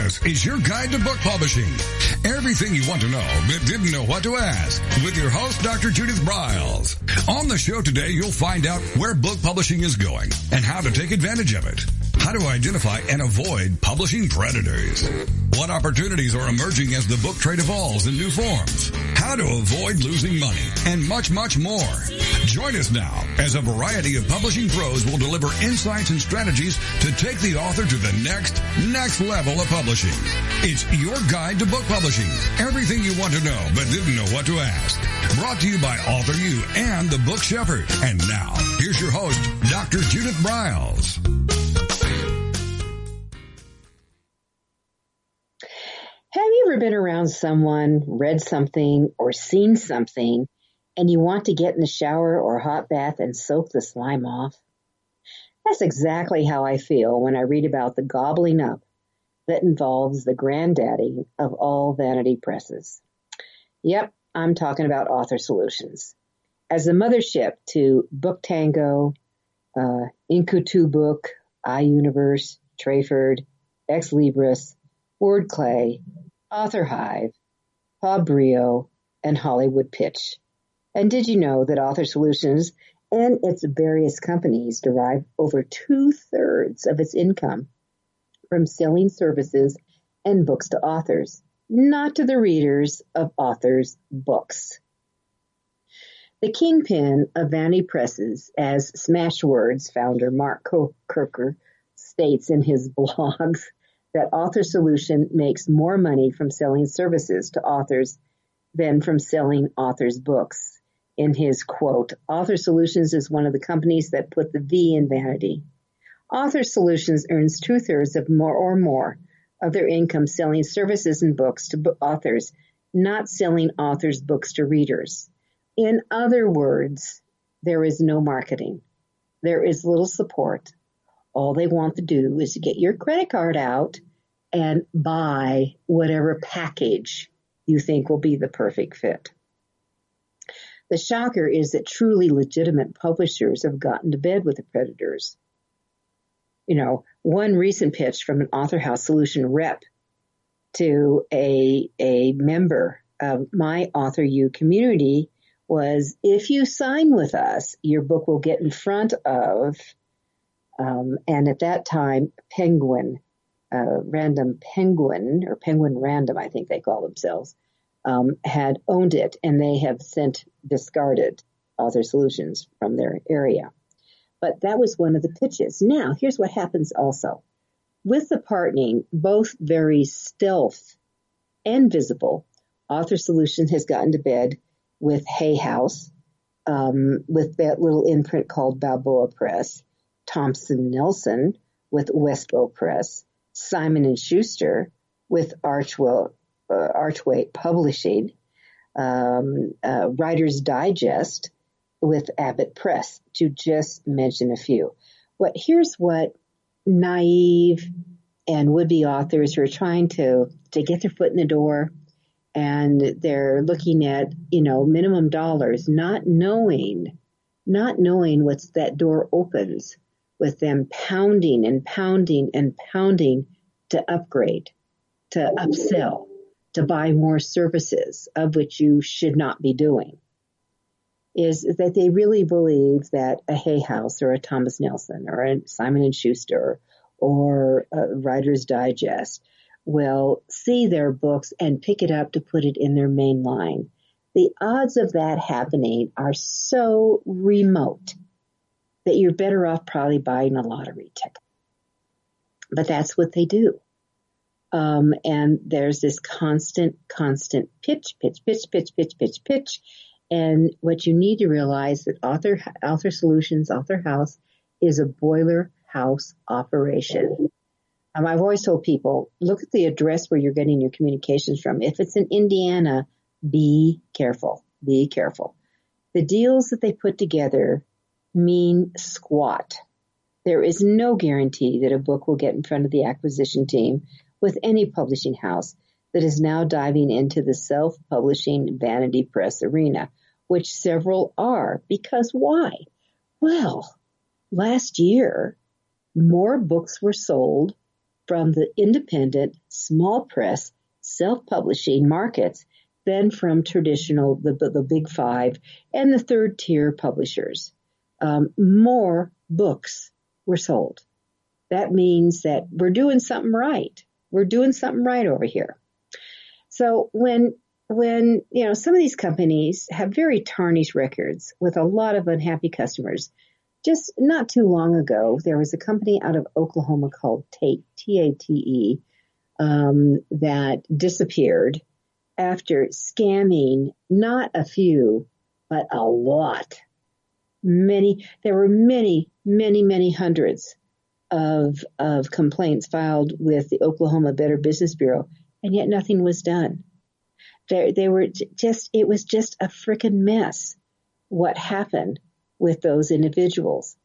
This is your guide to book publishing. Everything you want to know but didn't know what to ask. With your host, Dr. Judith Briles. On the show today, you'll find out where book publishing is going and how to take advantage of it. How to identify and avoid publishing predators. What opportunities are emerging as the book trade evolves in new forms. How to avoid losing money and much, much more. Join us now as a variety of publishing pros will deliver insights and strategies to take the author to the next level of publishing. It's your guide to book publishing. Everything you want to know but didn't know what to ask. Brought to you by Author U and the Book Shepherd. And now, here's your host, Dr. Judith Briles. Have you ever been around someone, read something, or seen something, and you want to get in the shower or hot bath and soak the slime off? That's exactly how I feel when I read about the gobbling up that involves the granddaddy of all vanity presses. Yep, I'm talking about Author Solutions. As the mothership to Book Tango, Inkutu Book, iUniverse, Trayford, Ex Libris, Wordclay, Author Hive, Fabrio, and Hollywood Pitch. And did you know that Author Solutions and its various companies derive over 2/3 of its income from selling services and books to authors, not to the readers of authors' books? The kingpin of vanity presses, as Smashwords founder Mark Kirker states in his blogs, that Author Solution makes more money from selling services to authors than from selling authors' books. In his quote, Author Solutions is one of the companies that put the V in vanity. Author Solutions earns 2/3 of more of their income selling services and books to authors, not selling authors' books to readers. In other words, there is no marketing. There is little support. All they want to do is to get your credit card out and buy whatever package you think will be the perfect fit. The shocker is that truly legitimate publishers have gotten to bed with the predators. You know, one recent pitch from an Author House Solution rep to a member of my Author U community was, if you sign with us, your book will get in front of, and at that time, Penguin Random, I think they call themselves, had owned it, and they have since discarded Author Solutions from their area. But that was one of the pitches. Now, here's what happens also. With the partnering, both very stealth and visible, Author Solutions has gotten to bed with Hay House, with that little imprint called Balboa Press, Thompson Nelson with Westbow Press, Simon & Schuster with Archway Publishing, Writer's Digest with Abbott Press, to just mention a few. Here's what naive and would-be authors who are trying to get their foot in the door, and they're looking at, minimum dollars, not knowing what's that door opens with them pounding and pounding and pounding to upgrade, to upsell, to buy more services, of which you should not be doing, is that they really believe that a Hay House or a Thomas Nelson or a Simon & Schuster or a Writer's Digest will see their books and pick it up to put it in their main line. The odds of that happening are so remote that you're better off probably buying a lottery ticket. But that's what they do. And there's this constant pitch. And what you need to realize that Author Solutions, Author House is a boiler house operation. I've always told people, look at the address where you're getting your communications from. If it's in Indiana, be careful. Be careful. The deals that they put together mean squat. There is no guarantee that a book will get in front of the acquisition team with any publishing house that is now diving into the self-publishing vanity press arena, which several are. Because why? Well, last year, more books were sold from the independent, small press, self-publishing markets than from traditional, the big five and the third tier publishers. More books were sold. That means that we're doing something right. We're doing something right over here. So when some of these companies have very tarnished records with a lot of unhappy customers, just not too long ago, there was a company out of Oklahoma called Tate, T-A-T-E, that disappeared after scamming not a few, but a lot. There were many hundreds of complaints filed with the Oklahoma Better Business Bureau, and yet nothing was done. It was just a frickin' mess what happened with those individuals.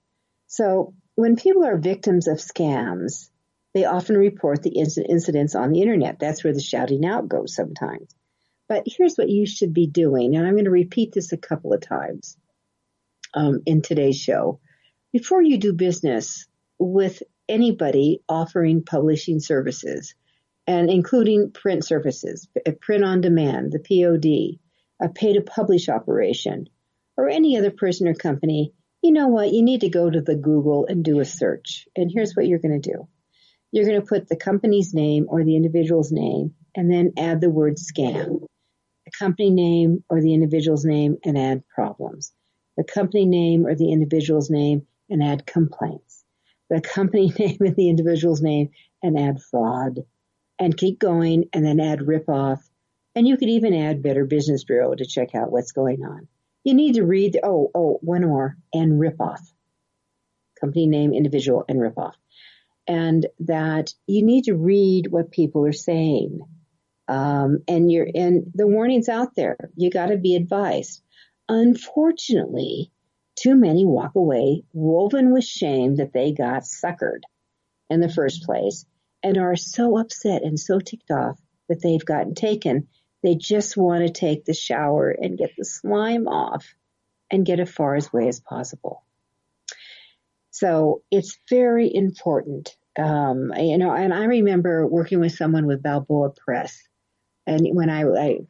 So when people are victims of scams, they often report the incidents on the internet. That's where the shouting out goes sometimes. But here's what you should be doing, and I'm going to repeat this a couple of times in today's show. Before you do business with anybody offering publishing services, and including print services, print on demand, the POD, a pay-to-publish operation, or any other person or company, you know what? You need to go to the Google and do a search. And here's what you're going to do. You're going to put the company's name or the individual's name and then add the word scam. The company name or the individual's name and add problems. The company name or the individual's name and add complaints. The company name and the individual's name and add fraud. And keep going and then add ripoff. And you could even add Better Business Bureau to check out what's going on. You need to read, one more, and ripoff. Company name, individual, and ripoff. And that you need to read what people are saying. And the warning's out there. You got to be advised. Unfortunately, too many walk away woven with shame that they got suckered in the first place and are so upset and so ticked off that they've gotten taken. They just want to take the shower and get the slime off and get as far away as possible. So it's very important. And I remember working with someone with Balboa Press. And when I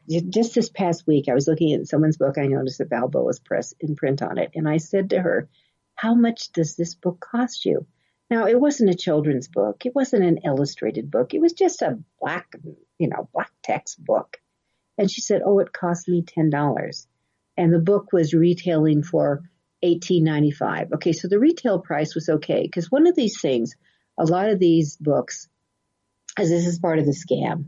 just this past week, I was looking at someone's book. I noticed that Balboa's Press in print on it. And I said to her, how much does this book cost you? Now, it wasn't a children's book. It wasn't an illustrated book. It was just a black text book. And she said, it cost me $10. And the book was retailing for $18.95. Okay, so the retail price was okay. Because one of these things, a lot of these books, as this is part of the scam,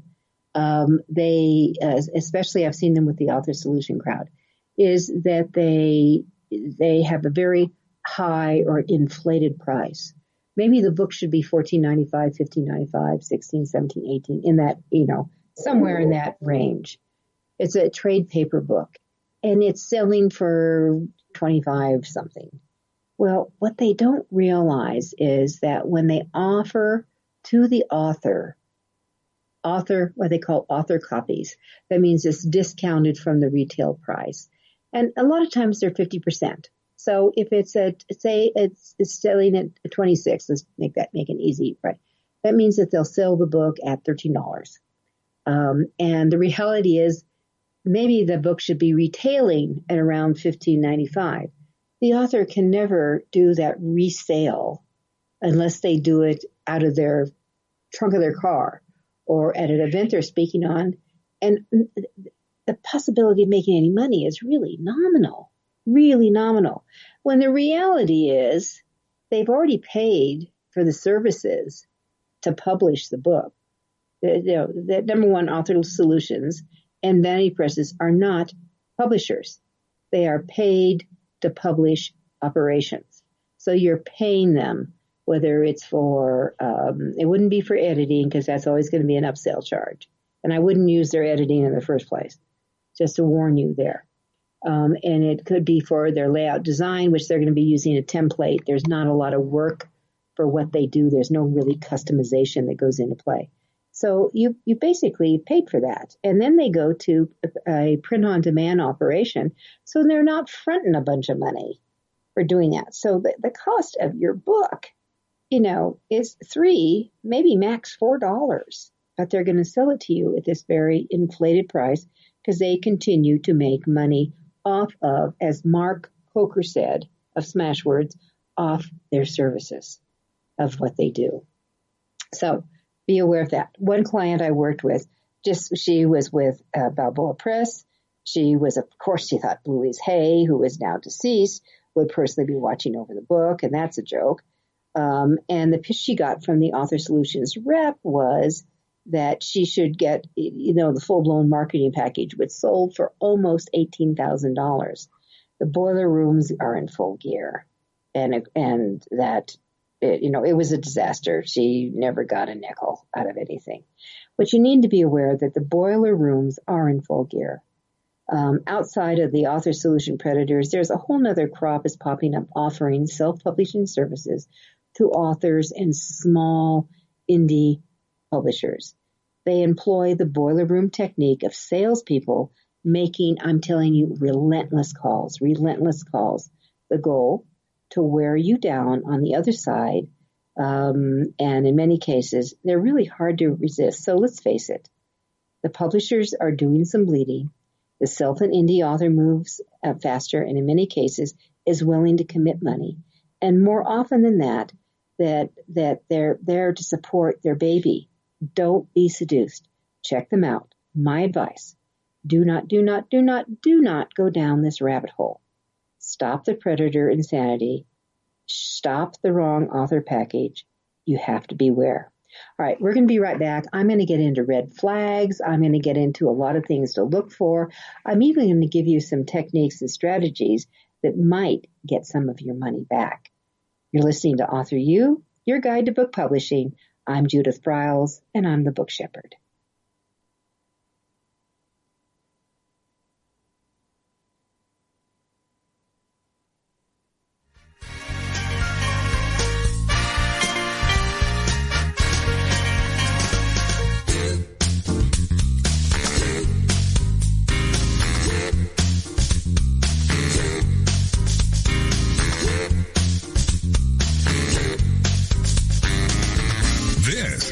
they, especially I've seen them with the Author Solution crowd, is that they have a very high or inflated price. Maybe the book should be $14.95, $15.95, $16, $17, $18, in that, somewhere in that range. It's a trade paper book, and it's selling for $25 something. Well, what they don't realize is that when they offer to the author, what they call author copies, that means it's discounted from the retail price. And a lot of times they're 50%. So if it's it's selling at $26, let's make it easy, right? That means that they'll sell the book at $13. And the reality is maybe the book should be retailing at around $15.95. The author can never do that resale unless they do it out of their trunk of their car or at an event they're speaking on. And the possibility of making any money is really nominal. When the reality is they've already paid for the services to publish the book. The number one, Author Solutions and Vanity Presses are not publishers. They are paid to publish operations. So you're paying them, whether it's for, it wouldn't be for editing because that's always going to be an upsell charge. And I wouldn't use their editing in the first place, just to warn you there. And it could be for their layout design, which they're going to be using a template. There's not a lot of work for what they do. There's no really customization that goes into play. So you basically paid for that. And then they go to a print-on-demand operation. So they're not fronting a bunch of money for doing that. So the cost of your book is $3, maybe max $4, but they're going to sell it to you at this very inflated price because they continue to make money off of, as Mark Coker said of Smashwords, off their services of what they do. So be aware of that. One client I worked with, she was with Balboa Press. She was, of course, she thought Louise Hay, who is now deceased, would personally be watching over the book, and that's a joke. And the pitch she got from the Author Solutions rep was that she should get, the full-blown marketing package, which sold for almost $18,000. The boiler rooms are in full gear, and that, it was a disaster. She never got a nickel out of anything. But you need to be aware that the boiler rooms are in full gear. Outside of the Author Solution predators, there's a whole nother crop is popping up offering self-publishing services to authors and small indie publishers. They employ the boiler room technique of salespeople making, I'm telling you, relentless calls. The goal to wear you down on the other side. And in many cases, they're really hard to resist. So let's face it, the publishers are doing some bleeding. The self and indie author moves faster and in many cases is willing to commit money. And more often than that they're there to support their baby. Don't be seduced. Check them out. My advice, do not go down this rabbit hole. Stop the predator insanity. Stop the wrong author package. You have to beware. All right, we're going to be right back. I'm going to get into red flags. I'm going to get into a lot of things to look for. I'm even going to give you some techniques and strategies that might get some of your money back. You're listening to Author U, your guide to book publishing. I'm Judith Briles, and I'm the Book Shepherd.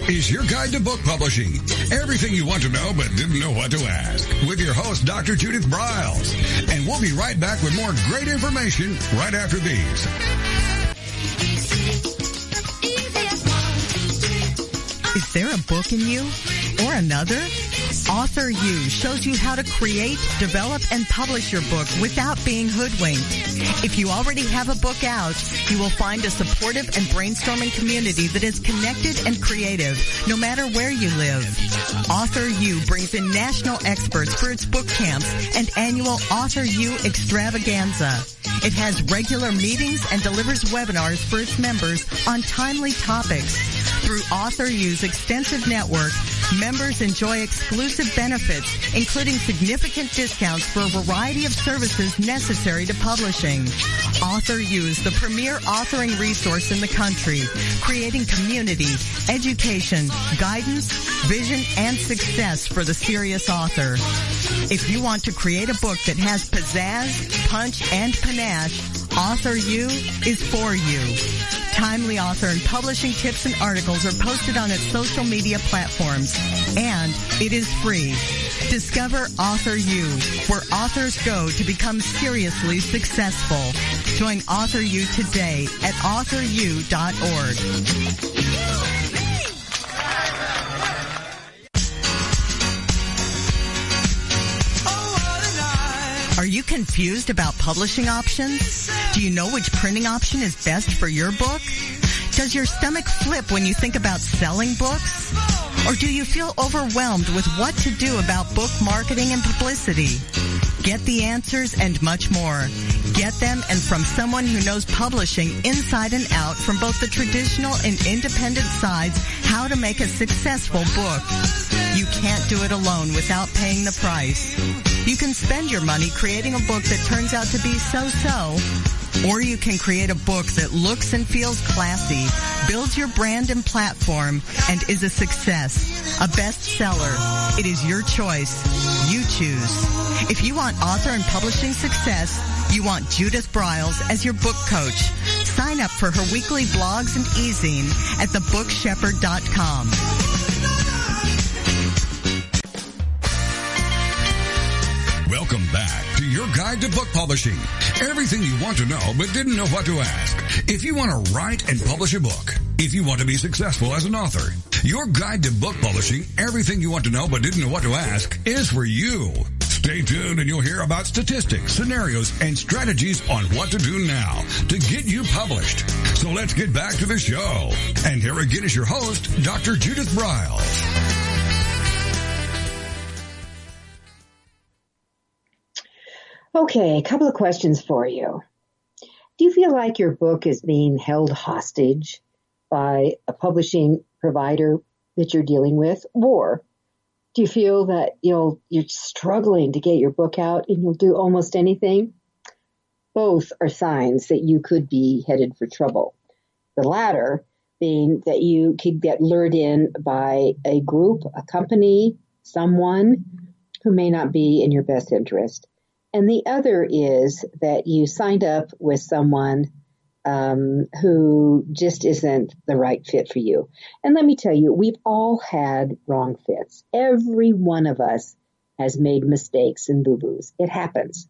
Is your guide to book publishing. Everything you want to know but didn't know what to ask. With your host, Dr. Judith Briles. And we'll be right back with more great information right after these. Is there a book in you or another? Author U shows you how to create, develop, and publish your book without being hoodwinked. If you already have a book out, you will find a supportive and brainstorming community that is connected and creative, no matter where you live. Author U brings in national experts for its book camps and annual Author U extravaganza. It has regular meetings and delivers webinars for its members on timely topics. Through Author U's extensive network, members enjoy exclusive benefits, including significant discounts for a variety of services necessary to publishing. Author U is the premier authoring resource in the country, creating community, education, guidance, vision, and success for the serious author. If you want to create a book that has pizzazz, punch, and panache, Author U is for you. Timely author and publishing tips and articles are posted on its social media platforms, and it is free. Discover Author U, where authors go to become seriously successful. Join Author U today at authoru.org. Are you confused about publishing options? Do you know which printing option is best for your book? Does your stomach flip when you think about selling books? Or do you feel overwhelmed with what to do about book marketing and publicity? Get the answers and much more. Get them and from someone who knows publishing inside and out from both the traditional and independent sides, how to make a successful book. You can't do it alone without paying the price. You can spend your money creating a book that turns out to be so-so, or you can create a book that looks and feels classy, builds your brand and platform, and is a success, a bestseller. It is your choice. You choose. If you want author and publishing success, you want Judith Briles as your book coach. Sign sign up for her weekly blogs and e-zine at thebookshepherd.com. Welcome back to your guide to book publishing. Everything you want to know but didn't know what to ask. If you want to write and publish a book, if you want to be successful as an author, your guide to book publishing, everything you want to know but didn't know what to ask, is for you. Stay tuned and you'll hear about statistics, scenarios, and strategies on what to do now to get you published. So let's get back to the show. And here again is your host, Dr. Judith Briles. Okay, a couple of questions for you. Do you feel like your book is being held hostage by a publishing provider that you're dealing with? Or do you feel that you're struggling to get your book out and you'll do almost anything? Both are signs that you could be headed for trouble. The latter being that you could get lured in by a group, a company, someone who may not be in your best interest. And the other is that you signed up with someone who just isn't the right fit for you. And let me tell you, we've all had wrong fits. Every one of us has made mistakes and boo-boos. It happens.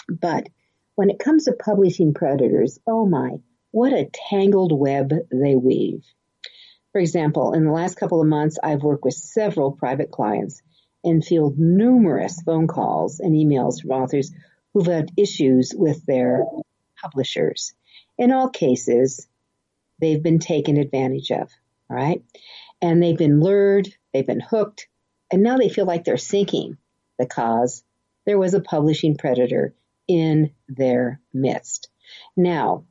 But when it comes to publishing predators, oh my, what a tangled web they weave. For example, in the last couple of months, I've worked with several private clients and field numerous phone calls and emails from authors who've had issues with their publishers. In all cases, they've been taken advantage of, all right? And they've been lured, they've been hooked, and now they feel like they're sinking because there was a publishing predator in their midst. Now,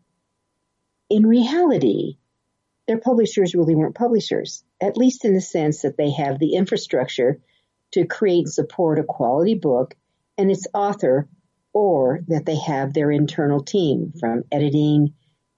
in reality, their publishers really weren't publishers, at least in the sense that they have the infrastructure to create and support a quality book and its author, or that they have their internal team from editing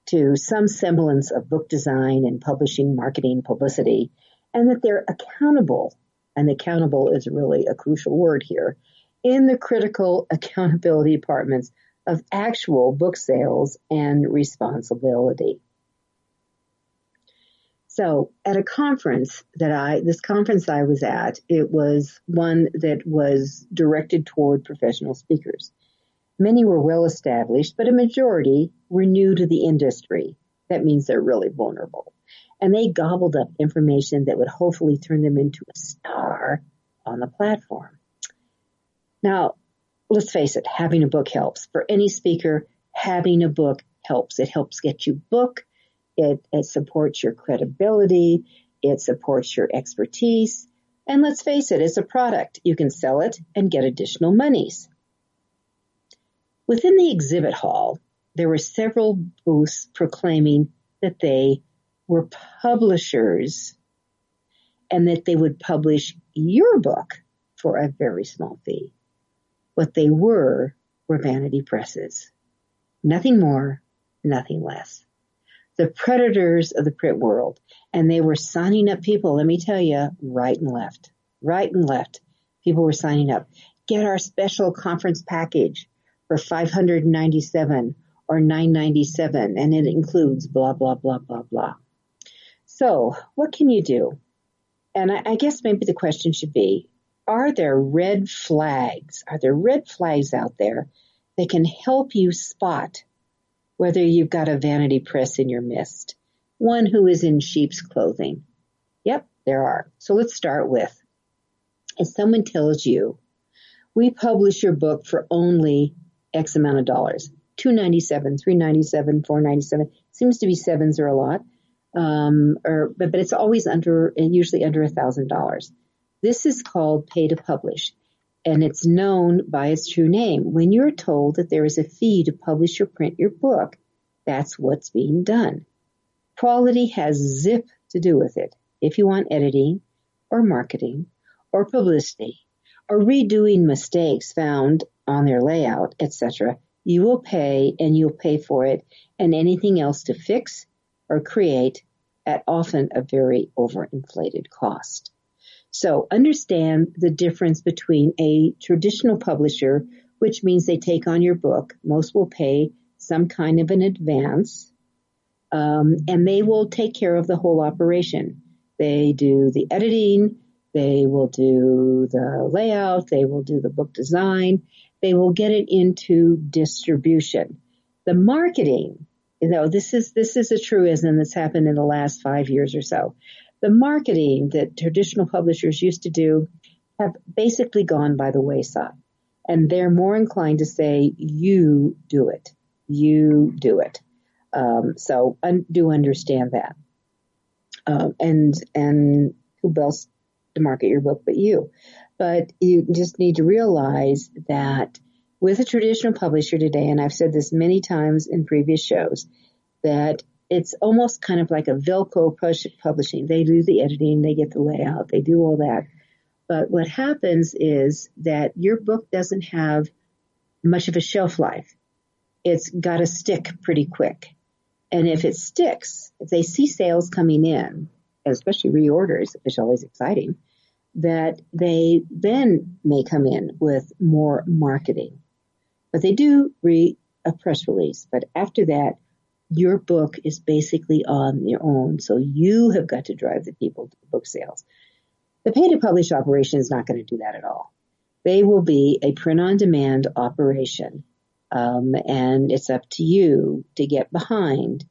to some semblance of book design and publishing, marketing, publicity, and that they're accountable, and accountable is really a crucial word here, in the critical accountability departments of actual book sales and responsibility. So at a conference this conference I was at, it was one that was directed toward professional speakers. Many were well established, but a majority were new to the industry. That means they're really vulnerable. And they gobbled up information that would hopefully turn them into a star on the platform. Now, let's face it, having a book helps. For any speaker, having a book helps. It helps get you booked. It supports your credibility. It supports your expertise. And let's face it, it's a product. You can sell it and get additional monies. Within the exhibit hall, there were several booths proclaiming that they were publishers and that they would publish your book for a very small fee. What they were vanity presses. Nothing more, nothing less. The predators of the print world. And they were signing up people, let me tell you, right and left. Right and left. People were signing up. Get our special conference package for $597 or $997, and it includes blah, blah, blah, blah, blah. So what can you do? And I guess maybe the question should be, are there red flags? Are there red flags out there that can help you spot whether you've got a vanity press in your midst, one who is in sheep's clothing? Yep, there are. So let's start with, if someone tells you, we publish your book for only X amount of dollars, $297, $397, $497, seems to be sevens are a lot, but it's always usually under $1,000. This is called pay to publish, and it's known by its true name. When you're told that there is a fee to publish or print your book, that's what's being done. Quality has zip to do with it. If you want editing or marketing or publicity or redoing mistakes found on their layout, etc., you will pay, and you'll pay for it and anything else to fix or create at often a very overinflated cost. So understand the difference between a traditional publisher, which means they take on your book. Most will pay some kind of an advance, And they will take care of the whole operation. They do the editing, they will do the layout, they will do the book design, they will get it into distribution. The marketing, this is a truism that's happened in the last 5 years or so. The marketing that traditional publishers used to do have basically gone by the wayside. And they're more inclined to say, you do it. You do it. So I do understand that. And who else to market your book but you? But you just need to realize that with a traditional publisher today, and I've said this many times in previous shows, that it's almost kind of like a Velcro publishing. They do the editing, they get the layout, they do all that. But what happens is that your book doesn't have much of a shelf life. It's got to stick pretty quick. And if it sticks, if they see sales coming in, especially reorders, which is always exciting, that they then may come in with more marketing. But they do read a press release. But after that, your book is basically on your own. So you have got to drive the people to book sales. The pay-to-publish operation is not going to do that at all. They will be a print-on-demand operation, and it's up to you to get behind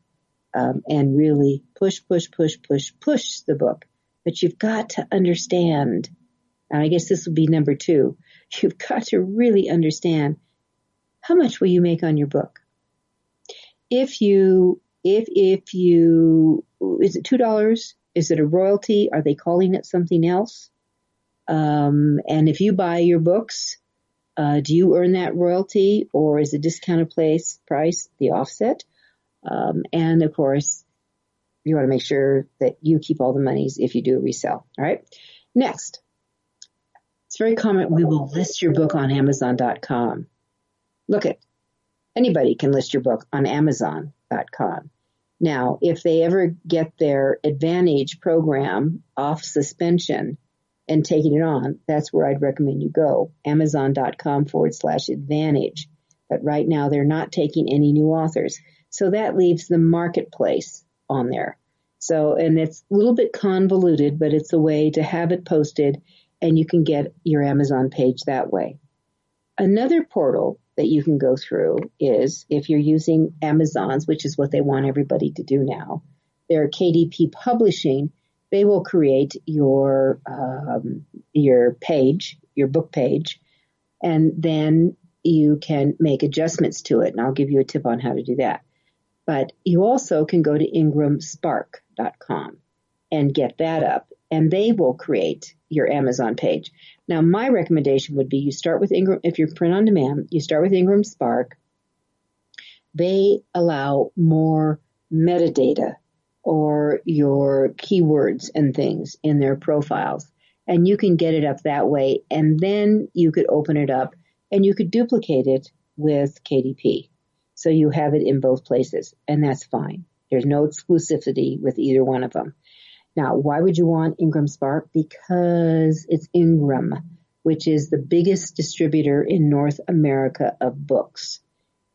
and really push the book. But you've got to understand, and I guess this would be number 2, you've got to really understand how much will you make on your book. If you, is it $2? Is it a royalty? Are they calling it something else? And if you buy your books, do you earn that royalty, or is a discounted price the offset? And of course, you want to make sure that you keep all the monies if you do a resell. All right. Next, it's very common. We will list your book on Amazon.com. Look it. Anybody can list your book on Amazon.com. Now, if they ever get their Advantage program off suspension and taking it on, that's where I'd recommend you go, Amazon.com/Advantage. But right now, they're not taking any new authors. So that leaves the marketplace on there. So, and it's a little bit convoluted, but it's a way to have it posted and you can get your Amazon page that way. Another portal that you can go through is, if you're using Amazon's, which is what they want everybody to do now, their KDP Publishing, they will create your page, your book page, and then you can make adjustments to it. And I'll give you a tip on how to do that. But you also can go to ingramspark.com and get that up, and they will create your Amazon page. Now, my recommendation would be you start with Ingram. If you're print on demand, you start with Ingram Spark. They allow more metadata or your keywords and things in their profiles, and you can get it up that way. And then you could open it up and you could duplicate it with KDP. So you have it in both places, and that's fine. There's no exclusivity with either one of them. Now, why would you want Ingram Spark? Because it's Ingram, which is the biggest distributor in North America of books.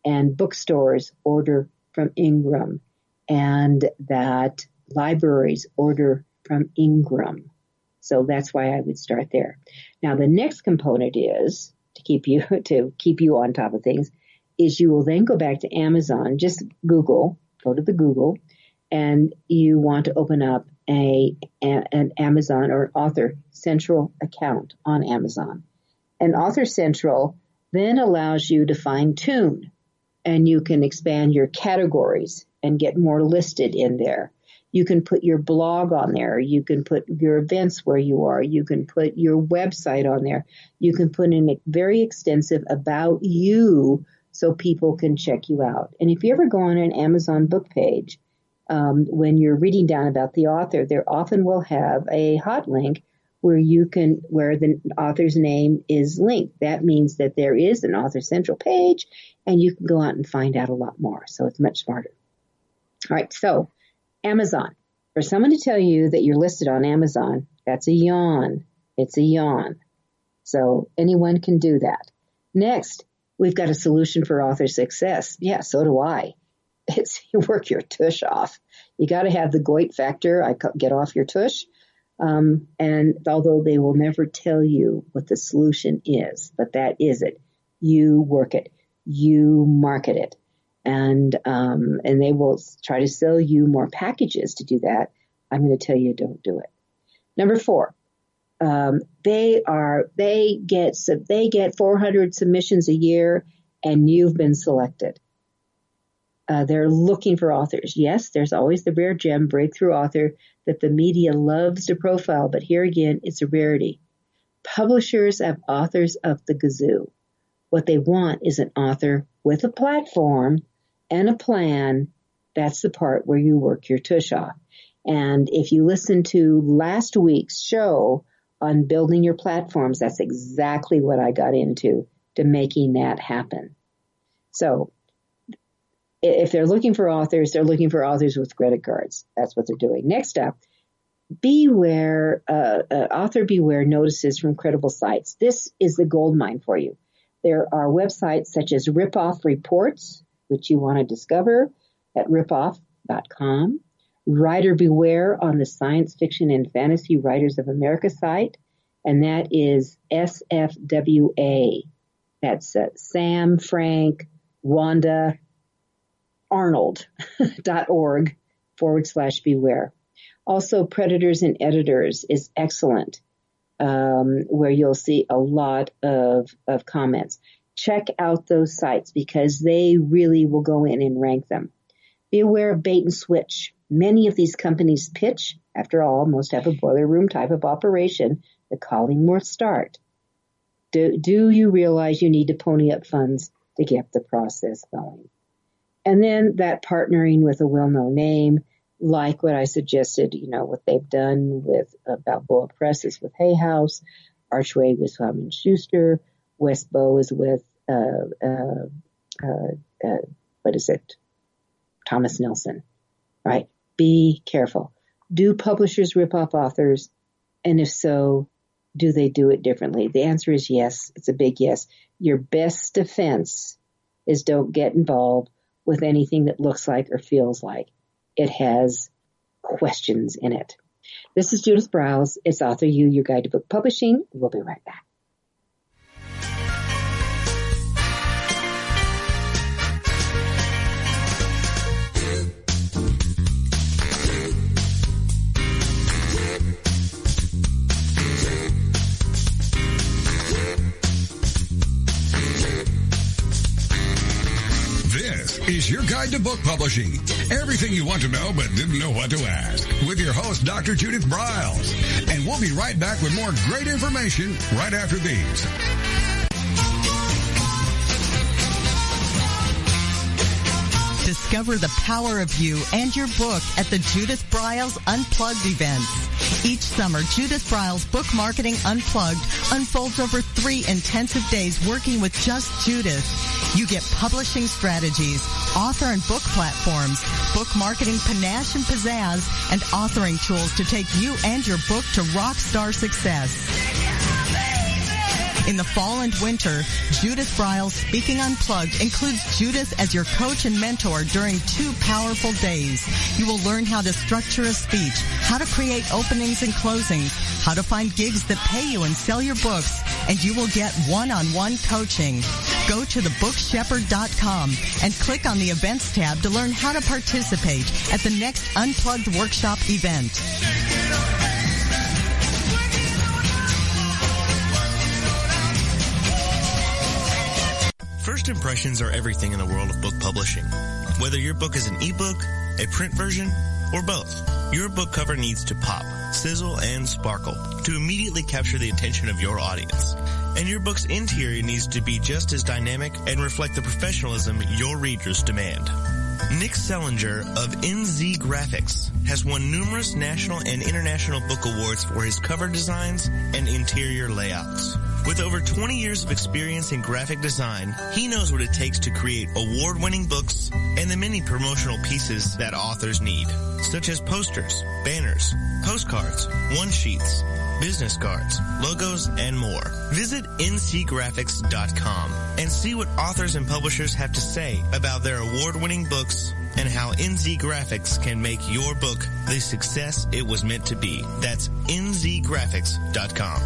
And bookstores order from Ingram, and that libraries order from Ingram. So that's why I would start there. Now, the next component is, to keep you on top of things, is you will then go back to Amazon. Just go to the Google, and you want to open up an Amazon or Author Central account on Amazon. And Author Central then allows you to fine tune, and you can expand your categories and get more listed in there. You can put your blog on there. You can put your events where you are. You can put your website on there. You can put in a very extensive about you so people can check you out. And if you ever go on an Amazon book page, when you're reading down about the author, there often will have a hot link where the author's name is linked. That means that there is an Author Central page, and you can go out and find out a lot more. So it's much smarter. All right. So Amazon, for someone to tell you that you're listed on Amazon, that's a yawn. It's a yawn. So anyone can do that. Next, we've got a solution for author success. Yeah, so do I. It's you work your tush off. You got to have the goit factor. Get off your tush. And although they will never tell you what the solution is, but that is it. You work it. You market it. And they will try to sell you more packages to do that. I'm going to tell you, don't do it. Number 4, they get 400 submissions a year, and you've been selected. They're looking for authors. Yes, there's always the rare gem breakthrough author that the media loves to profile, but here again, it's a rarity. Publishers have authors of the gazoo. What they want is an author with a platform and a plan. That's the part where you work your tush off. And if you listen to last week's show on building your platforms, that's exactly what I got into to making that happen. So if they're looking for authors, they're looking for authors with credit cards. That's what they're doing. Next up, beware, author beware notices from credible sites. This is the gold mine for you. There are websites such as Ripoff Reports, which you want to discover at ripoff.com. Writer beware on the Science Fiction and Fantasy Writers of America site, and that is SFWA. That's Sam, Frank, Wanda, Arnold.org/beware. Also, Predators and Editors is excellent, where you'll see a lot of comments. Check out those sites because they really will go in and rank them. Be aware of bait and switch. Many of these companies pitch, after all, most have a boiler room type of operation, the Collingworth start. Do you realize you need to pony up funds to get the process going? And then that partnering with a well-known name, like what I suggested, what they've done with Balboa Presses with Hay House, Archway with Simon Schuster, West Bow is with, Thomas Nelson, right? Be careful. Do publishers rip off authors? And if so, do they do it differently? The answer is yes. It's a big yes. Your best defense is don't get involved with anything that looks like or feels like it has questions in it. This is Judith Briles. It's Author You, your guide to book publishing. We'll be right back. Is your guide to book publishing. Everything you want to know but didn't know what to ask. With your host, Dr. Judith Briles. And we'll be right back with more great information right after these. Discover the power of you and your book at the Judith Briles Unplugged events. Each summer, Judith Briles Book Marketing Unplugged unfolds over 3 intensive days working with just Judith. You get publishing strategies, author and book platforms, book marketing panache and pizzazz, and authoring tools to take you and your book to rock star success. In the fall and winter, Judith Briles Speaking Unplugged includes Judith as your coach and mentor during 2 powerful days. You will learn how to structure a speech, how to create openings and closings, how to find gigs that pay you and sell your books, and you will get one-on-one coaching. Go to thebookshepherd.com and click on the events tab to learn how to participate at the next Unplugged Workshop event. First impressions are everything in the world of book publishing. Whether your book is an ebook, a print version, or both, your book cover needs to pop, sizzle, and sparkle to immediately capture the attention of your audience. And your book's interior needs to be just as dynamic and reflect the professionalism your readers demand. Nick Sellinger of NZ Graphics has won numerous national and international book awards for his cover designs and interior layouts. With over 20 years of experience in graphic design, he knows what it takes to create award-winning books and the many promotional pieces that authors need, such as posters, banners, postcards, one-sheets, business cards, logos, and more. Visit ncgraphics.com and see what authors and publishers have to say about their award-winning books and how NZ Graphics can make your book the success it was meant to be. That's nzgraphics.com.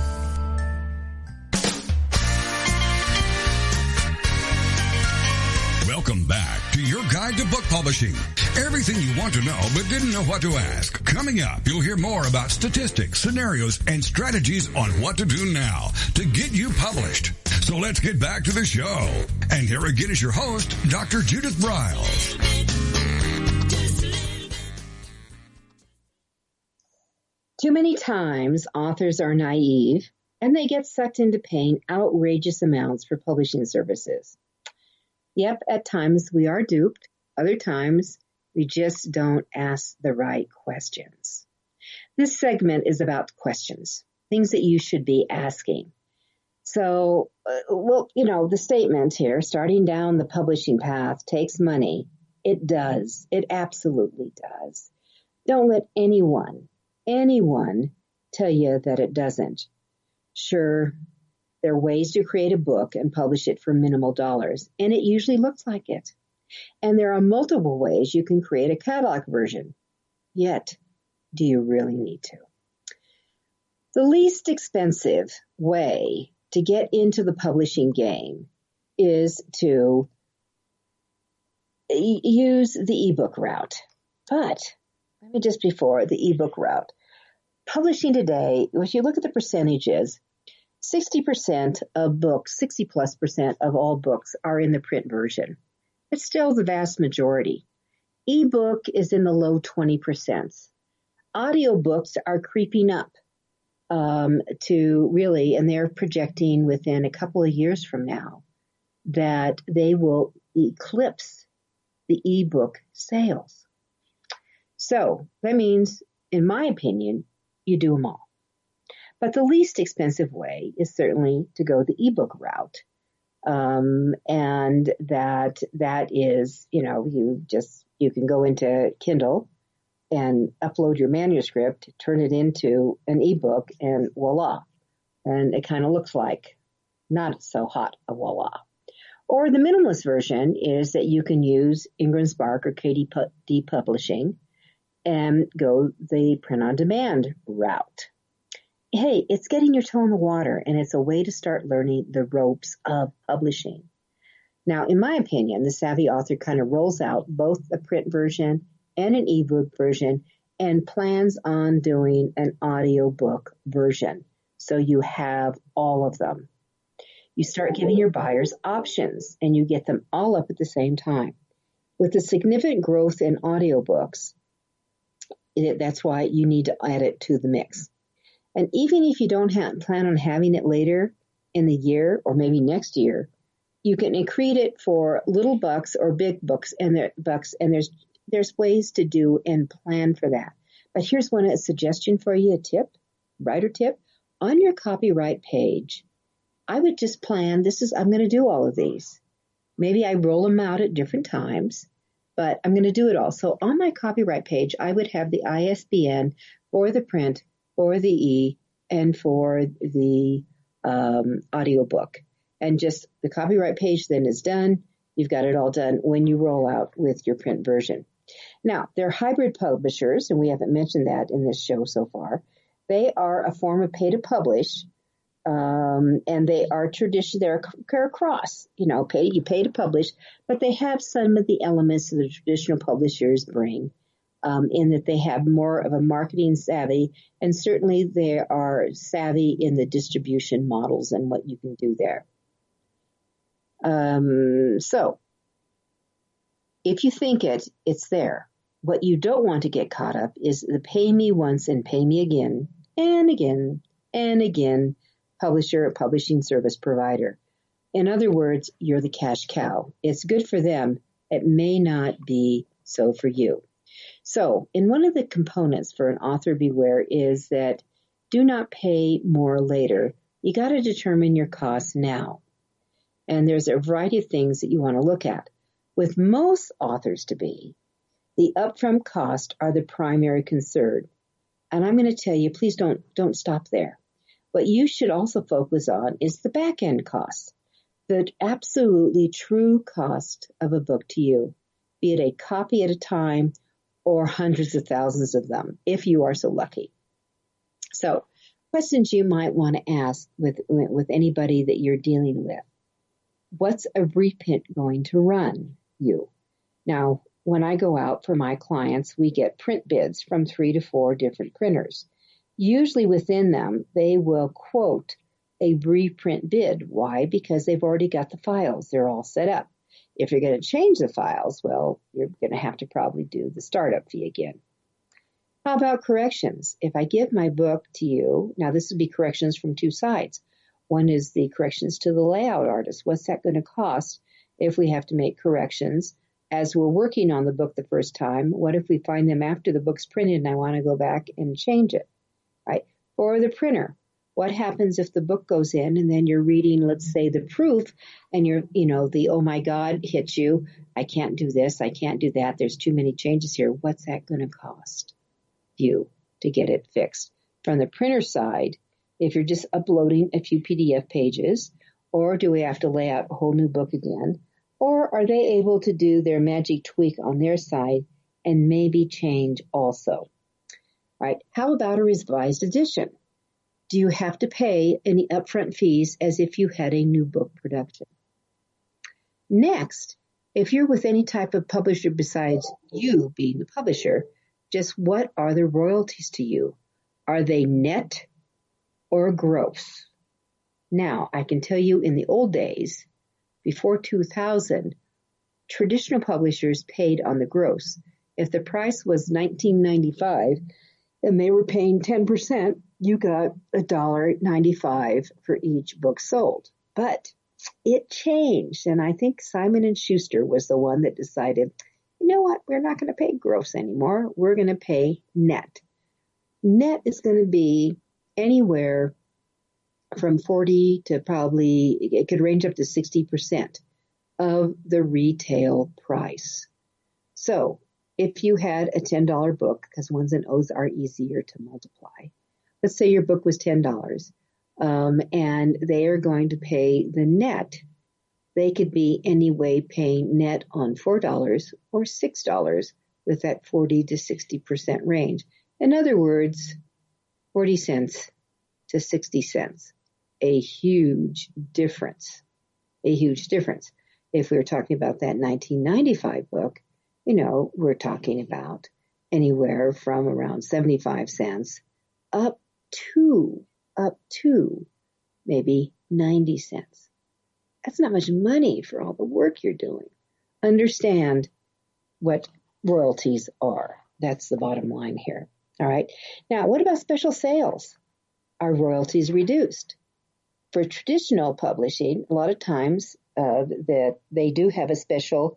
Welcome back to your guide to book publishing. Everything you want to know but didn't know what to ask. Coming up, you'll hear more about statistics, scenarios, and strategies on what to do now to get you published. So let's get back to the show. And here again is your host, Dr. Judith Briles. Too many times, authors are naive and they get sucked into paying outrageous amounts for publishing services. Yep, at times we are duped. Other times, we just don't ask the right questions. This segment is about questions, things that you should be asking. So, the statement here, starting down the publishing path takes money. It does. It absolutely does. Don't let anyone tell you that it doesn't. Sure, there are ways to create a book and publish it for minimal dollars, and it usually looks like it. And there are multiple ways you can create a catalog version. Yet, do you really need to? The least expensive way to get into the publishing game is to use the ebook route. But just before the ebook route, publishing today, if you look at the percentages, 60% of books, 60+% of all books are in the print version. It's still the vast majority. Ebook is in the low 20%. Audiobooks are creeping up to really, and they're projecting within a couple of years from now that they will eclipse the ebook sales. So that means, in my opinion, you do them all. But the least expensive way is certainly to go the ebook route. And that is, you can go into Kindle and upload your manuscript, turn it into an ebook, and voila. And it kind of looks like not so hot a voila. Or the minimalist version is that you can use Ingram Spark or KDP Publishing and go the print-on-demand route. Hey, it's getting your toe in the water, and it's a way to start learning the ropes of publishing. Now, in my opinion, the savvy author kind of rolls out both a print version and an ebook version and plans on doing an audiobook version. So you have all of them. You start giving your buyers options, and you get them all up at the same time. With the significant growth in audiobooks, that's why you need to add it to the mix. And even if you don't plan on having it later in the year or maybe next year, you can create it for little bucks or big books, and there's ways to do and plan for that. But here's a suggestion for you, writer tip. On your copyright page, I would just plan, I'm going to do all of these. Maybe I roll them out at different times, but I'm going to do it all. So on my copyright page, I would have the ISBN for the print, for the E, and for the audiobook. And just the copyright page then is done. You've got it all done when you roll out with your print version. Now, there are hybrid publishers, and we haven't mentioned that in this show so far. They are a form of pay to publish, and they are they're a cross, you pay to publish, but they have some of the elements that the traditional publishers bring. In that they have more of a marketing savvy, and certainly they are savvy in the distribution models and what you can do there. So if you think it's there. What you don't want to get caught up is the pay me once and pay me again and again and again publisher or publishing service provider. In other words, you're the cash cow. It's good for them. It may not be so for you. So, in one of the components for an author beware is that do not pay more later you got to determine your costs now. And there's a variety of things that you want to look at. With most authors to be, the upfront costs are the primary concern. And I'm going to tell you, please don't stop there. What you should also focus on is the back end costs, the absolutely true cost of a book to you, be it a copy at a time or hundreds of thousands of them, if you are so lucky. So, questions you might want to ask with anybody that you're dealing with. What's a reprint going to run you? Now, when I go out for my clients, we get print bids from 3 to 4 different printers. Usually within them, they will quote a reprint bid. Why? Because they've already got the files. They're all set up. If you're going to change the files, well, you're going to have to probably do the startup fee again. How about corrections? If I give my book to you, now this would be corrections from 2 sides. One is the corrections to the layout artist. What's that going to cost if we have to make corrections as we're working on the book the first time? What if we find them after the book's printed and I want to go back and change it, right? Or the printer. What happens if the book goes in and then you're reading, let's say, the proof and the oh my God hits you. I can't do this. I can't do that. There's too many changes here. What's that going to cost you to get it fixed? From the printer side, if you're just uploading a few PDF pages, or do we have to lay out a whole new book again? Or are they able to do their magic tweak on their side and maybe change also? Right? How about a revised edition? Do you have to pay any upfront fees as if you had a new book production? Next, if you're with any type of publisher besides you being the publisher, just what are the royalties to you? Are they net or gross? Now, I can tell you in the old days, before 2000, traditional publishers paid on the gross. If the price was $19.95 and they were paying 10%, you got $1.95 for each book sold. But it changed, and I think Simon & Schuster was the one that decided, you know what, we're not going to pay gross anymore. We're going to pay net. Net is going to be anywhere from 40 to probably, it could range up to 60% of the retail price. So if you had a $10 book, because ones and O's are easier to multiply, let's say your book was $10, and they are going to pay the net. They could be anyway paying net on $4 or $6 with that 40 to 60% range. In other words, 40 cents to 60 cents. A huge difference. A huge difference. If we were talking about that 1995 book, we're talking about anywhere from around 75 cents up to maybe 90 cents. That's not much money for all the work you're doing. Understand what royalties are. That's the bottom line here. All right. Now, what about special sales? Are royalties reduced? For traditional publishing, a lot of times that they do have a special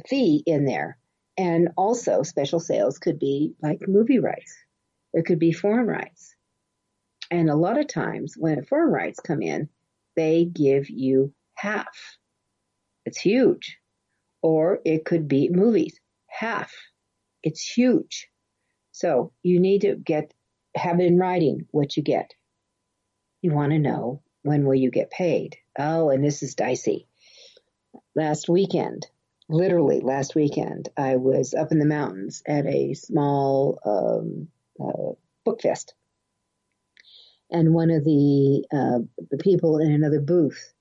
fee in there. And also special sales could be like movie rights. There could be foreign rights. And a lot of times when foreign rights come in, they give you half. It's huge. Or it could be movies. Half. It's huge. So you need to have it in writing what you get. You want to know, when will you get paid? Oh, and this is dicey. Literally last weekend, I was up in the mountains at a small book fest. And one of the people in another booth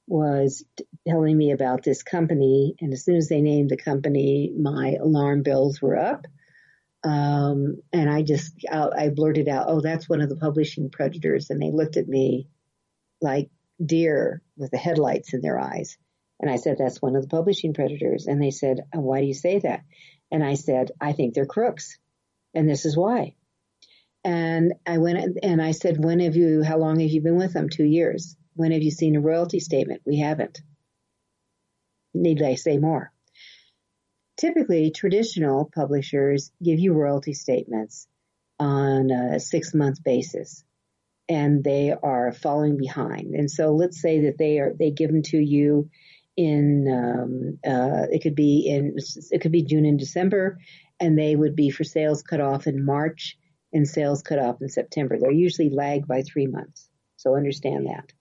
was telling me about this company. And as soon as they named the company, my alarm bells were up. And I blurted out, oh, that's one of the publishing predators. And they looked at me like deer with the headlights in their eyes. And I said, that's one of the publishing predators. And they said, why do you say that? And I said, I think they're crooks. And this is why. And I went and I said, how long have you been with them? 2 years. When have you seen a royalty statement? We haven't. Need I say more? Typically, traditional publishers give you royalty statements on a 6-month basis. and they are falling behind. And so let's say that they give them to you in it could be June and December, and they would be for sales cut off in March and sales cut off in September. They're usually lagged by 3 months, so understand that.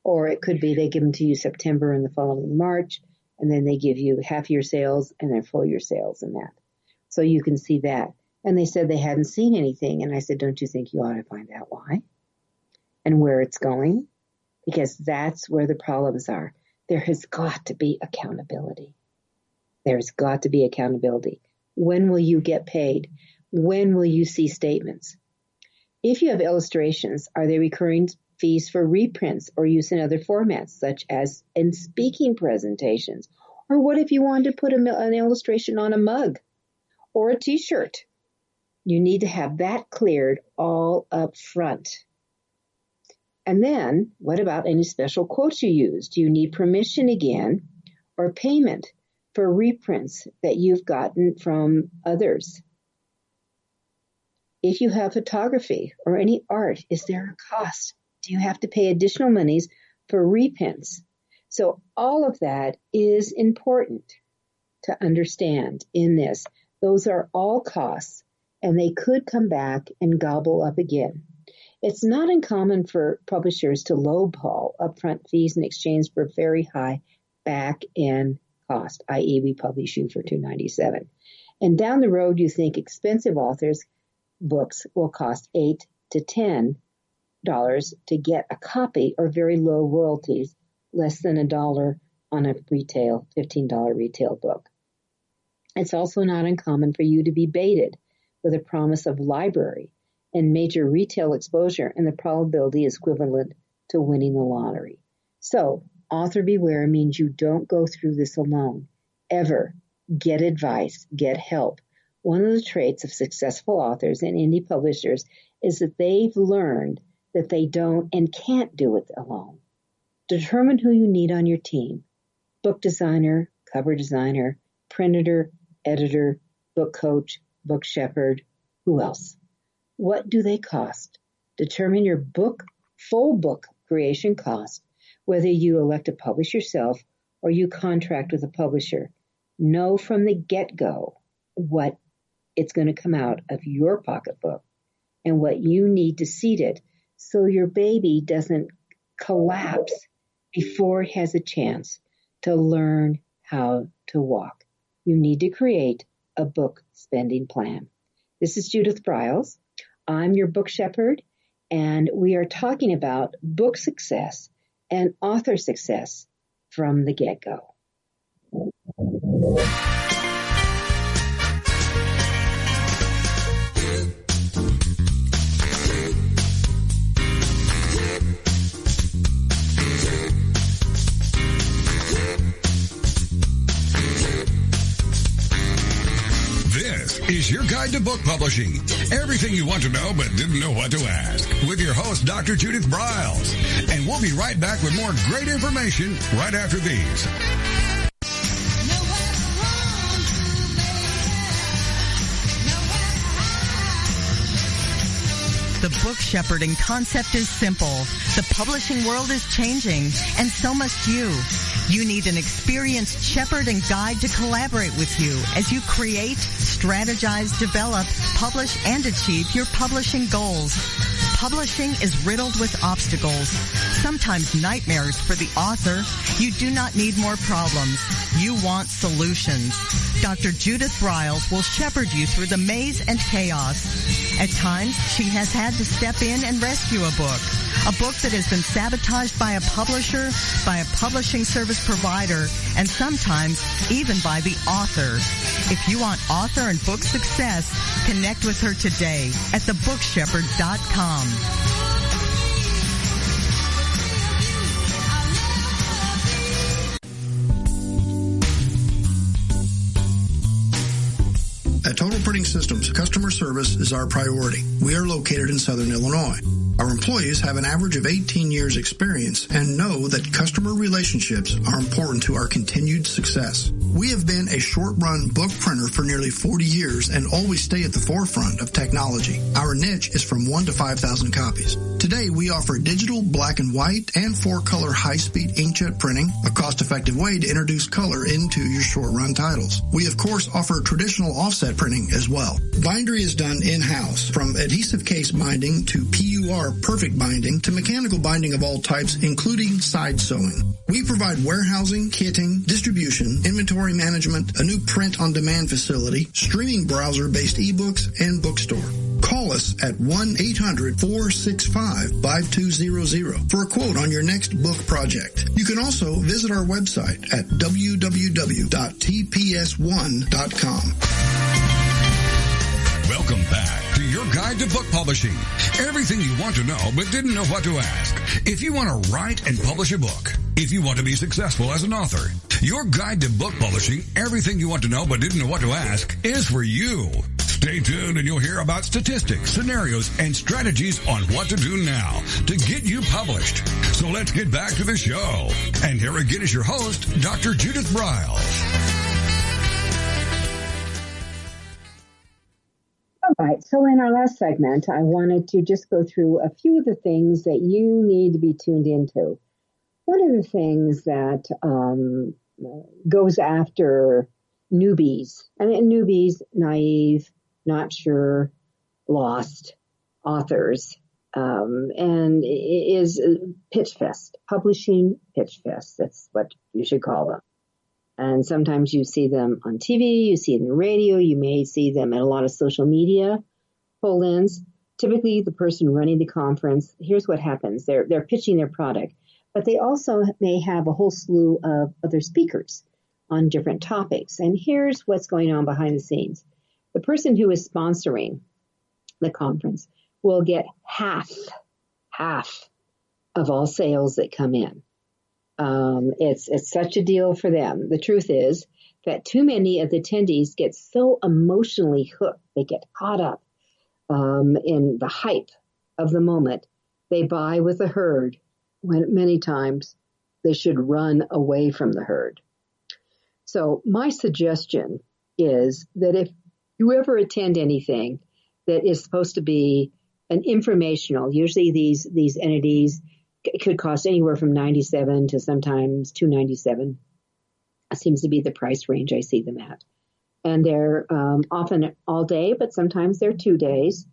Or it could be they give them to you September and the following March, and then they give you half year sales and then full year sales in that. So you can see that. And they said they hadn't seen anything, and I said, don't you think you ought to find out why and where it's going? Because that's where the problems are. There has got to be accountability. There's got to be accountability. When will you get paid? When will you see statements? If you have illustrations, are they recurring fees for reprints or use in other formats, such as in speaking presentations? Or what if you wanted to put an illustration on a mug or a t-shirt? You need to have that cleared all up front. And then, what about any special quotes you use? Do you need permission again or payment for reprints that you've gotten from others? If you have photography or any art, is there a cost? Do you have to pay additional monies for reprints? So all of that is important to understand in this. Those are all costs, and they could come back and gobble up again. It's not uncommon for publishers to lowball upfront fees in exchange for very high back-end cost, i.e. we publish you for $2.97. And down the road, you think expensive authors' books will cost $8 to $10 to get a copy, or very low royalties, less than $1 on a retail, $15 retail book. It's also not uncommon for you to be baited with a promise of library and major retail exposure, and the probability is equivalent to winning the lottery. So, author beware means you don't go through this alone. Ever. Get advice. Get help. One of the traits of successful authors and indie publishers is that they've learned that they don't and can't do it alone. Determine who you need on your team. Book designer, cover designer, printer, editor, book coach, book shepherd. Who else? What do they cost? Determine your full book creation cost, whether you elect to publish yourself or you contract with a publisher. Know from the get-go what it's going to come out of your pocketbook and what you need to seed it so your baby doesn't collapse before it has a chance to learn how to walk. You need to create a book spending plan. This is Judith Briles. I'm your book shepherd, and we are talking about book success and author success from the get-go. This is your guide to book publishing. Everything you want to know but didn't know what to ask. With your host, Dr. Judith Briles. And we'll be right back with more great information right after these. The book shepherding concept is simple. The publishing world is changing, and so must you. You need an experienced shepherd and guide to collaborate with you as you create, strategize, develop, publish, and achieve your publishing goals. Publishing is riddled with obstacles, sometimes nightmares for the author. You do not need more problems. You want solutions. Dr. Judith Briles will shepherd you through the maze and chaos. At times, she has had to step in and rescue a book that has been sabotaged by a publisher, by a publishing service provider, and sometimes even by the author. If you want author and book success, connect with her today at thebookshepherd.com. At Total Printing Systems, customer service is our priority. We are located in Southern Illinois. Our employees have an average of 18 years experience and know that customer relationships are important to our continued success. We have been a short-run book printer for nearly 40 years and always stay at the forefront of technology. Our niche is from 1 to 5,000 copies. Today, we offer digital, black and white, and 4-color high-speed inkjet printing, a cost-effective way to introduce color into your short-run titles. We, of course, offer traditional offset printing as well. Bindery is done in-house, from adhesive case binding to PUR perfect binding to mechanical binding of all types, including side sewing. We provide warehousing, kitting, distribution, inventory management, a new print-on-demand facility, streaming browser-based ebooks, and bookstore. Call us at 1-800-465-5200 for a quote on your next book project. You can also visit our website at www.tps1.com. Welcome back to your guide to book publishing. Everything you want to know but didn't know what to ask. If you want to write and publish a book, if you want to be successful as an author, your guide to book publishing, everything you want to know but didn't know what to ask, is for you. Stay tuned and you'll hear about statistics, scenarios, and strategies on what to do now to get you published. So let's get back to the show. And here again is your host, Dr. Judith Briles. All right, so in our last segment, I wanted to just go through a few of the things that you need to be tuned into. One of the things that goes after newbies, naïve, not sure, lost authors, and is Pitch Fest, publishing Pitch Fest. That's what you should call them. And sometimes you see them on TV, you see it in the radio, you may see them at a lot of social media pull-ins. Typically, the person running the conference, here's what happens. They're pitching their product, but they also may have a whole slew of other speakers on different topics. And here's what's going on behind the scenes. The person who is sponsoring the conference will get half of all sales that come in. It's such a deal for them. The truth is that too many of the attendees get so emotionally hooked. They get caught up in the hype of the moment. They buy with the herd when many times they should run away from the herd. So my suggestion is that if you ever attend anything that is supposed to be an informational, usually these entities could cost anywhere from $97 to sometimes $297. It seems to be the price range I see them at. And they're often all day, but sometimes they're 2 days.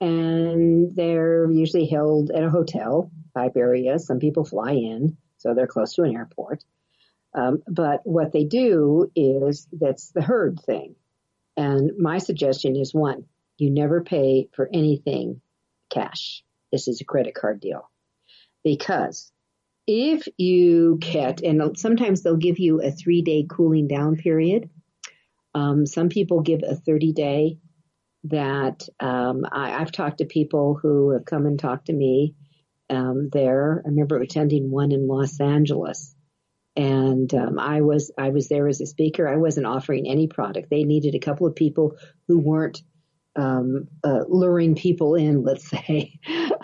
And they're usually held at a hotel type area. Some people fly in, so they're close to an airport. But what they do is that's the herd thing. And my suggestion is, one, you never pay for anything cash. This is a credit card deal. Because if you get, and sometimes they'll give you a 3-day cooling down period. Some people give a 30-day that I've talked to people who have come and talked to me there. I remember attending one in Los Angeles. And I was there as a speaker. I wasn't offering any product. They needed a couple of people who weren't luring people in, let's say,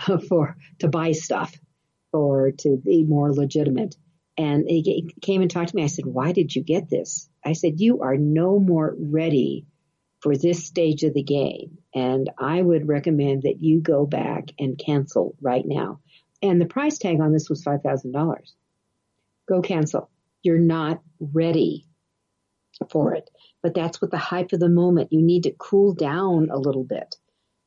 to buy stuff or to be more legitimate. And he came and talked to me. I said, "Why did you get this?" I said, "You are no more ready for this stage of the game. And I would recommend that you go back and cancel right now." And the price tag on this was $5,000. Go cancel. You're not ready for it. But that's what the hype of the moment. You need to cool down a little bit.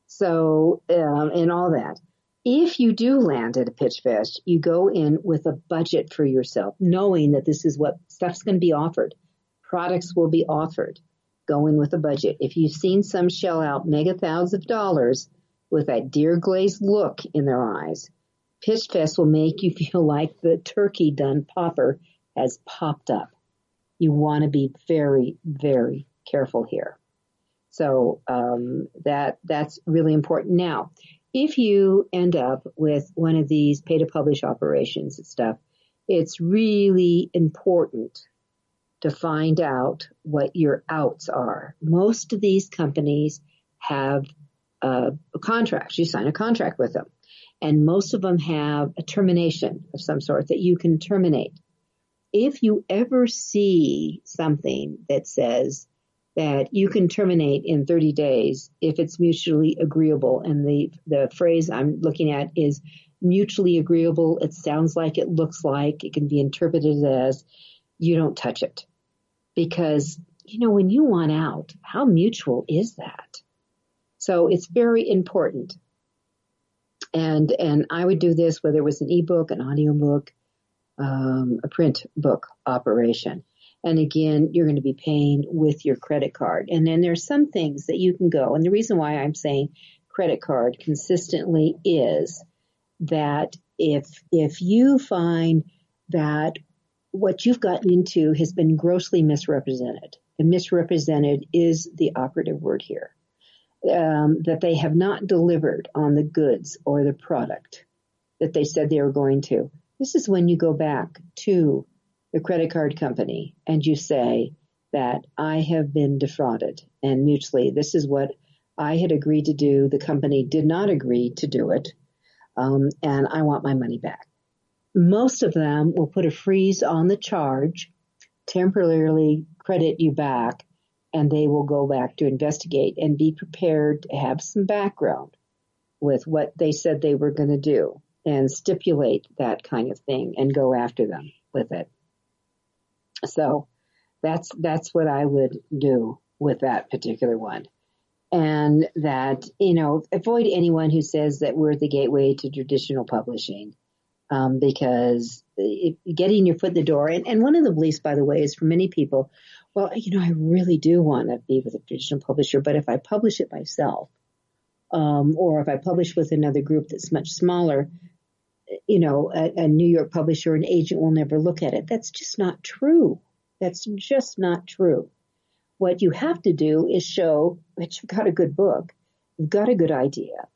So, and all that. If you do land at a Pitch Fest, you go in with a budget for yourself, knowing that this is what stuff's going to be offered. Products will be offered. Go in with a budget. If you've seen some shell out mega thousands of dollars with that deer glazed look in their eyes, Pitch Fest will make you feel like the turkey done popper has popped up. You want to be very, very careful here. So that's really important. Now, if you end up with one of these pay-to-publish operations and stuff, it's really important to find out what your outs are. Most of these companies have contracts. You sign a contract with them. And most of them have a termination of some sort that you can terminate. If you ever see something that says that you can terminate in 30 days if it's mutually agreeable, and the phrase I'm looking at is mutually agreeable, it sounds like, it looks like, it can be interpreted as, you don't touch it. Because, when you want out, how mutual is that? So it's very important. And I would do this whether it was an ebook, an audiobook, a print book operation. And again, you're going to be paying with your credit card. And then there's some things that you can go. And the reason why I'm saying credit card consistently is that if you find that what you've gotten into has been grossly misrepresented, and misrepresented is the operative word here, that they have not delivered on the goods or the product that they said they were going to. This is when you go back to the credit card company and you say that I have been defrauded, and mutually this is what I had agreed to do. The company did not agree to do it, and I want my money back. Most of them will put a freeze on the charge, temporarily credit you back, and they will go back to investigate and be prepared to have some background with what they said they were going to do and stipulate that kind of thing and go after them with it. So that's what I would do with that particular one. And that, avoid anyone who says that we're the gateway to traditional publishing, because getting your foot in the door, and one of the beliefs, by the way, is for many people, well, I really do want to be with a traditional publisher, but if I publish it myself, or if I publish with another group that's much smaller, a New York publisher, an agent will never look at it. That's just not true. That's just not true. What you have to do is show that you've got a good book, you've got a good idea,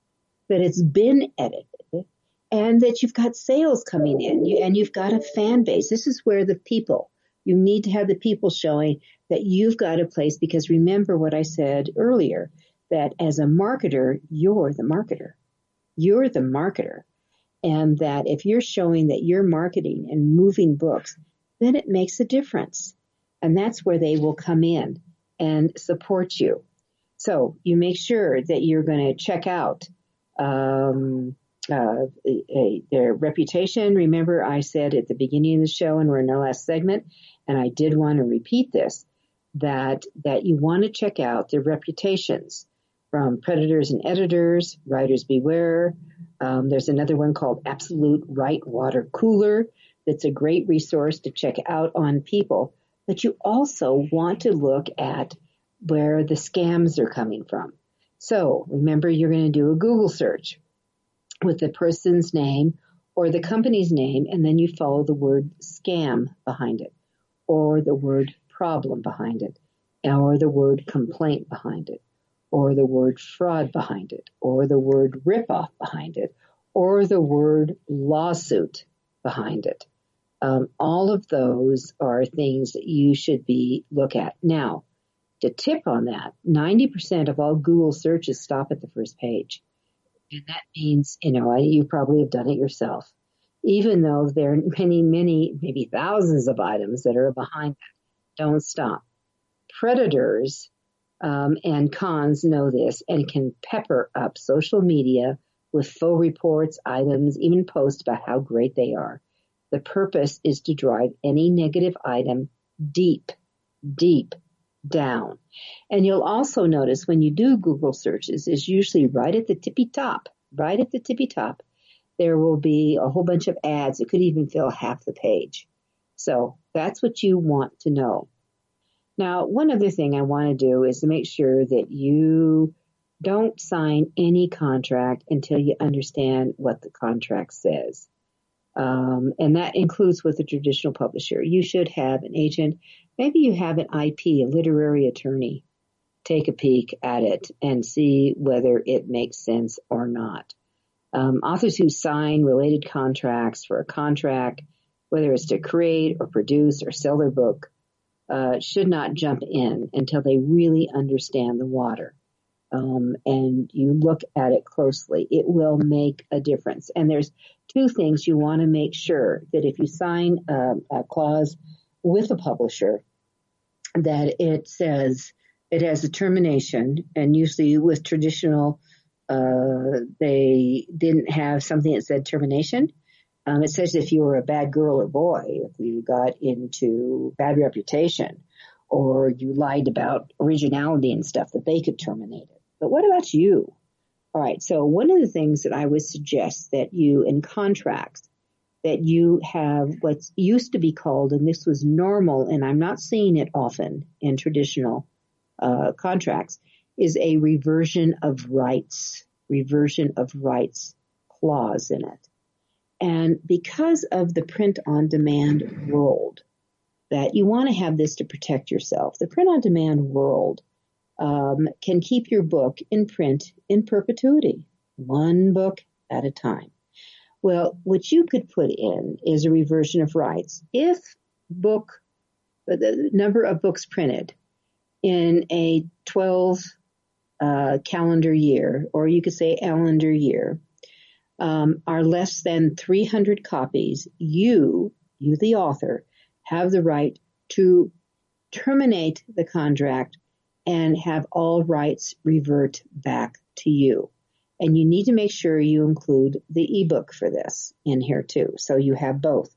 that it's been edited, and that you've got sales coming in, and you've got a fan base. This is where you need to have the people showing that you've got a place, because remember what I said earlier, that as a marketer, you're the marketer. You're the marketer. And that if you're showing that you're marketing and moving books, then it makes a difference. And that's where they will come in and support you. So you make sure that you're going to check out their reputation. Remember, I said at the beginning of the show, and we're in our last segment, and I did want to repeat this, that you want to check out their reputations from Predators and Editors, Writers Beware. There's another one called Absolute Right Water Cooler that's a great resource to check out on people. But you also want to look at where the scams are coming from. So remember, you're going to do a Google search with the person's name or the company's name, and then you follow the word scam behind it, or the word problem behind it, or the word complaint behind it, or the word fraud behind it, or the word ripoff behind it, or the word lawsuit behind it. All of those are things that you should look at. Now, to tip on that, 90% of all Google searches stop at the first page. And that means, you probably have done it yourself, even though there are many, many, maybe thousands of items that are behind that. Don't stop. Predators and cons know this and can pepper up social media with faux reports, items, even posts about how great they are. The purpose is to drive any negative item deep, deep down. And you'll also notice when you do Google searches is usually right at the tippy top, there will be a whole bunch of ads that could even fill half the page. So that's what you want to know. Now, one other thing I want to do is to make sure that you don't sign any contract until you understand what the contract says. And that includes with a traditional publisher. You should have an agent. Maybe you have an IP, a literary attorney. Take a peek at it and see whether it makes sense or not. Authors who sign related contracts for a contract, whether it's to create or produce or sell their book, should not jump in until they really understand the water. and you look at it closely, it will make a difference. And there's two things you want to make sure: that if you sign a clause with a publisher, that it says it has a termination, and usually with traditional, they didn't have something that said termination. It says if you were a bad girl or boy, if you got into bad reputation, or you lied about originality and stuff, that they could terminate it. But what about you? All right, so one of the things that I would suggest that you, in contracts, that you have what's used to be called, and this was normal, and I'm not seeing it often in traditional contracts, is a reversion of rights clause in it. And because of the print-on-demand world, that you want to have this to protect yourself, the print-on-demand world can keep your book in print in perpetuity, one book at a time. Well, what you could put in is a reversion of rights. If the number of books printed in a 12 calendar year, or you could say calendar year, are less than 300 copies, you, the author, have the right to terminate the contract and have all rights revert back to you. And you need to make sure you include the ebook for this in here too. So you have both.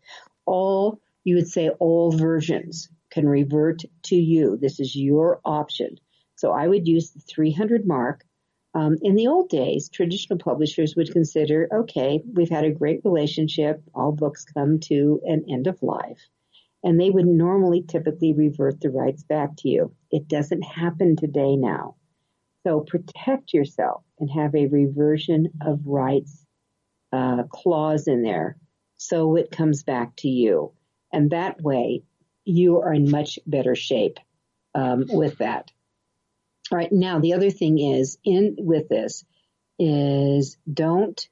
You would say all versions can revert to you. This is your option. So I would use the 300 mark. In the old days, traditional publishers would consider, okay, we've had a great relationship. All books come to an end of life. And they would normally typically revert the rights back to you. It doesn't happen today now. So protect yourself and have a reversion of rights clause in there so it comes back to you. And that way you are in much better shape with that. All right. Now, the other thing is with this is don't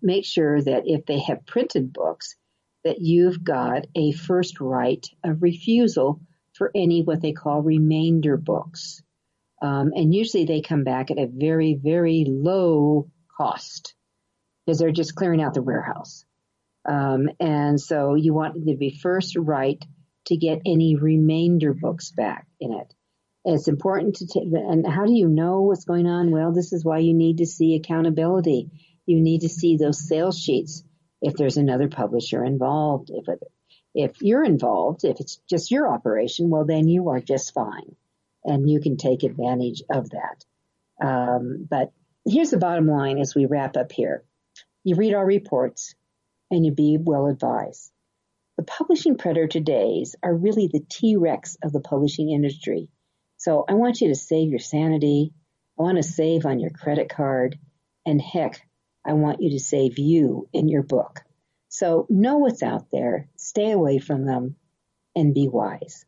make sure that if they have printed books, that you've got a first right of refusal for any what they call remainder books. And usually they come back at a very, very low cost because they're just clearing out the warehouse. And so you want to be first right to get any remainder books back in it. It's important to and how do you know what's going on? Well, this is why you need to see accountability. You need to see those sales sheets if there's another publisher involved. If you're involved, if it's just your operation, well, then you are just fine. And you can take advantage of that. But here's the bottom line as we wrap up here. You read our reports and you be well advised. The publishing predator todays are really the T-Rex of the publishing industry. So I want you to save your sanity. I want to save on your credit card. And heck, I want you to save you in your book. So know what's out there, stay away from them, and be wise.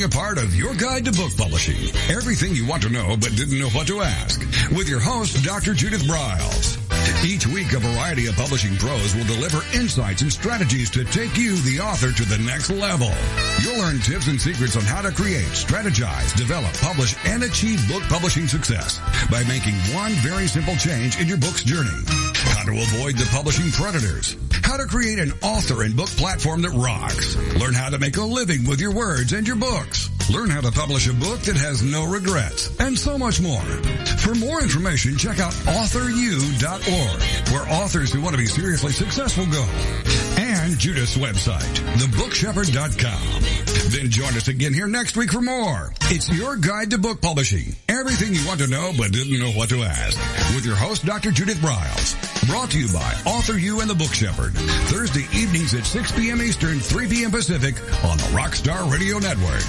A part of your guide to book publishing. Everything you want to know but didn't know what to ask. With your host, Dr. Judith Briles. Each week, a variety of publishing pros will deliver insights and strategies to take you, the author, to the next level. You'll learn tips and secrets on how to create, strategize, develop, publish, and achieve book publishing success by making one very simple change in your book's journey. How to avoid the publishing predators. How to create an author and book platform that rocks. Learn how to make a living with your words and your books. Learn how to publish a book that has no regrets, and so much more. For more information, check out authorU.org, where authors who want to be seriously successful go. And Judith's website, thebookshepherd.com. Then join us again here next week for more. It's your guide to book publishing. Everything you want to know but didn't know what to ask. With your host, Dr. Judith Briles. Brought to you by Author U and the Book Shepherd. Thursday evenings at 6 p.m. Eastern, 3 p.m. Pacific on the Rockstar Radio Network.